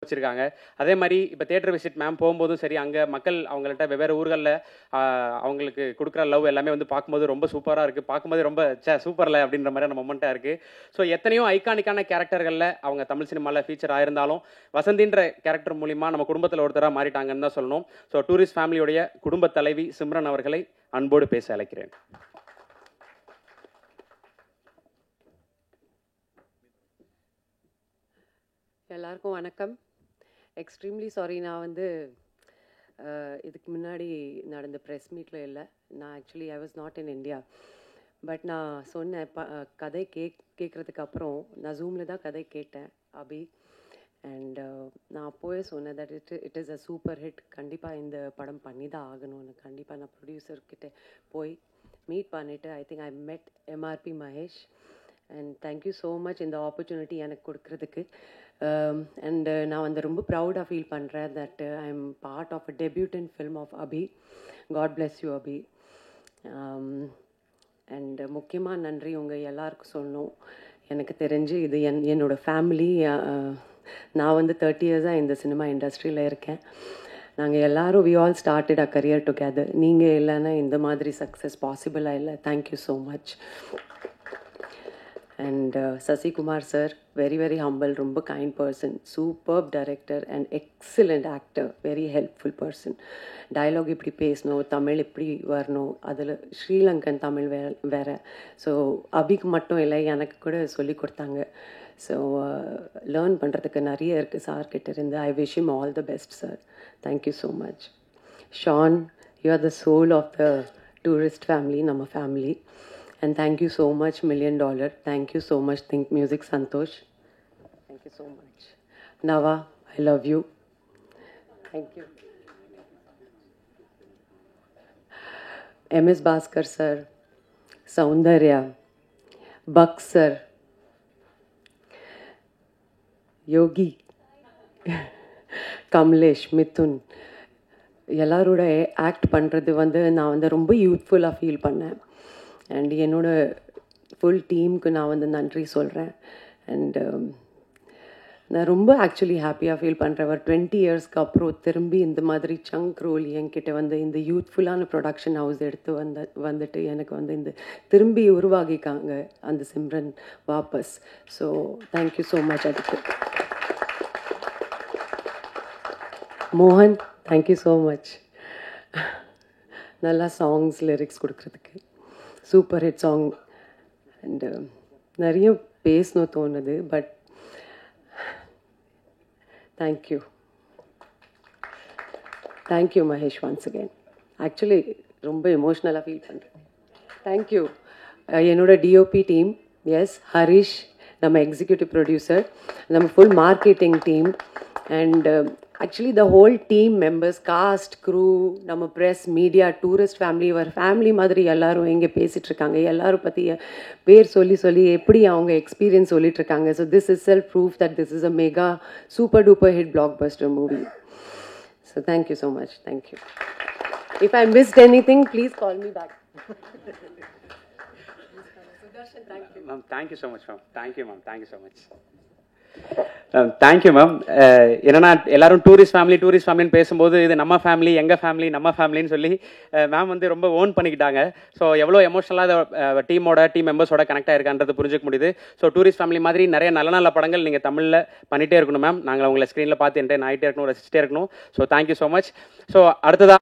வச்சிருக்காங்க. அதே மாதிரி இப்போ தியேட்டர் விசிட் மேம் போகும்போதும் சரி, அங்கே மக்கள் அவங்கள்ட்ட வெவ்வேறு ஊர்களில் அவங்களுக்கு கொடுக்குற லவ் எல்லாமே வந்து பார்க்கும்போது ரொம்ப சூப்பராக இருக்குது. பார்க்கும்போது ரொம்ப சூப்பரில் அப்படின்ற மாதிரியான மொமெண்ட்டாக இருக்குது. ஸோ எத்தனையோ ஐகானிக்கான கேரக்டர்களில் அவங்க தமிழ் சினிமாவில் ஃபீச்சர் ஆயிருந்தாலும் வசந்தின்ற கேரக்டர் மூலிமா நம்ம குடும்பத்தில் ஒருத்தராக மாறிட்டாங்கன்னு தான் சொல்லணும். ஸோ டூரிஸ்ட் ஃபேமிலியுடைய குடும்ப தலைவி சிம்ரன் அவர்களை அன்போடு பேச அழைக்கிறேன். எல்லாருக்கும் வணக்கம். எக்ஸ்ட்ரீம்லி சாரி, நான் வந்து இதுக்கு முன்னாடி நடந்த ப்ரெஸ் மீட்டில் இல்லை. நான் actually I was not in India. But நான் சொன்னேன், கதை கேட்குறதுக்கு அப்புறம் நான் ஜூமில் தான் கதை கேட்டேன் அபி. அண்ட் நான் அப்போவே சொன்னேன் that it is a super hit. கண்டிப்பாக இந்த படம் பண்ணி தான் ஆகணும்னு. கண்டிப்பாக நான் ப்ரொடியூசர்கிட்ட போய் மீட் பண்ணிவிட்டு ஐ think I met MRP Mahesh. And thank you so much இந்த ஆப்பர்ச்சுனிட்டி எனக்கு கொடுக்குறதுக்கு. அண்ட் நான் வந்து ரொம்ப ப்ரௌடாக ஃபீல் பண்ணுறேன் that I am part of a debutante film of Abhi. God bless you Abhi. And முக்கியமாக நன்றி உங்கள் எல்லாருக்கும் சொல்லணும். எனக்கு தெரிஞ்சு இது என்னோட ஃபேமிலி. நான் வந்து 30 இயர்ஸாக இந்த சினிமா இண்டஸ்ட்ரியில் இருக்கேன். நாங்கள் எல்லோரும் we all started a career together. நீங்கள் இல்லைன்னா இந்த மாதிரி சக்ஸஸ் பாசிபிளாக இல்லை. Thank you so much. And Sasikumar sir, very very humble, romba kind person, superb director and excellent actor, very helpful person. Dialogue ipdi pesno, Tamil ipdi varno, adula Sri Lankan Tamil vera. So abik mattum illa enak kuda solli kodtanga. So learn பண்றதுக்கு நிறைய இருக்கு sir கிட்ட இருந்து. I wish him all the best sir. Thank you so much. Sean, you are the soul of the tourist family, nama family. And thank you so much, $1 million. Thank you so much, Think Music Santosh. Thank you so much. Nava, I love you. Thank you. MS Bhaskar sir, Soundarya, Buck sir, Yogi, Kamlesh, Mithun. எல்லாரோட act பண்ணுறது வந்து நான் வந்து ரொம்ப யூத்ஃபுல்லாக feel பண்ணேன். And என்னோட full டீமுக்கு நான் வந்து நன்றி சொல்கிறேன். அண்ட் நான் ரொம்ப ஆக்சுவலி ஹாப்பியாக ஃபீல் பண்ணுறேன். ஒரு 20 இயர்ஸ்க்கு அப்புறம் திரும்பி இந்த மாதிரி சங்க் ரோல் என்கிட்ட வந்து இந்த யூத்ஃபுல்லான ப்ரொடக்ஷன் ஹவுஸ் எடுத்து வந்துட்டு எனக்கு வந்து இந்த திரும்பி உருவாகிக்காங்க அந்த சிம்ரன் வாபஸ். So thank you so much. அதுக்கு மோகன், தேங்க்யூ ஸோ மச். நல்லா சாங்ஸ் லிரிக்ஸ் கொடுக்குறதுக்கு. Super hit song. அண்டு நிறைய பேசணும் தோணுது. But thank you thank you Mahesh once again. Actually ரொம்ப எமோஷ்னலாக ஃபீல் பண்ணுறேன். தேங்க்யூ என்னோட டிஓபி டீம். எஸ் ஹரிஷ், நம்ம எக்ஸிக்யூட்டிவ் ப்ரொடியூசர், நம்ம full marketing team. And actually the whole team members, cast, crew, நம்ம ப்ரெஸ், மீடியா, டூரிஸ்ட் ஃபேமிலி, ஒரு ஃபேமிலி மாதிரி எல்லோரும் இங்கே பேசிகிட்ருக்காங்க. எல்லோரும் பற்றி பேர் சொல்லி எப்படி அவங்க எக்ஸ்பீரியன்ஸ் சொல்லிகிட்ருக்காங்க. So this is self proof that this is a mega super duper hit blockbuster movie. So thank you so much. Thank you. If I missed anything please call me back. Sudarshan, thank you ma'am. Thank you so much ma'am. Thank you ma'am. Thank you so much. Thank you ma'am. என்னன்னா எல்லாரும் tourist ஃபேமிலின்னு பேசும்போது இது நம்ம family, எங்கள் family, நம்ம ஃபேமிலின்னு சொல்லி ma'am வந்து ரொம்ப ஓன் பண்ணிக்கிட்டாங்க. ஸோ எவ்வளோ எமோஷனலாக டீம் மெம்பர்ஸோட கனெக்ட் ஆயிருக்கான்றது புரிஞ்சுக்க முடியுது. ஸோ டூரிஸ்ட் ஃபேமிலி மாதிரி நிறைய நல்ல நல்ல படங்கள் நீங்கள் தமிழில் பண்ணிகிட்டே இருக்கணும் மேம். நாங்கள் உங்களை ஸ்க்ரீனில் பார்த்து என்டர்டெயின் ஆகிட்டே இருக்கணும், ரசிச்சிட்டே இருக்கணும். So thank you so much. So அடுத்ததாக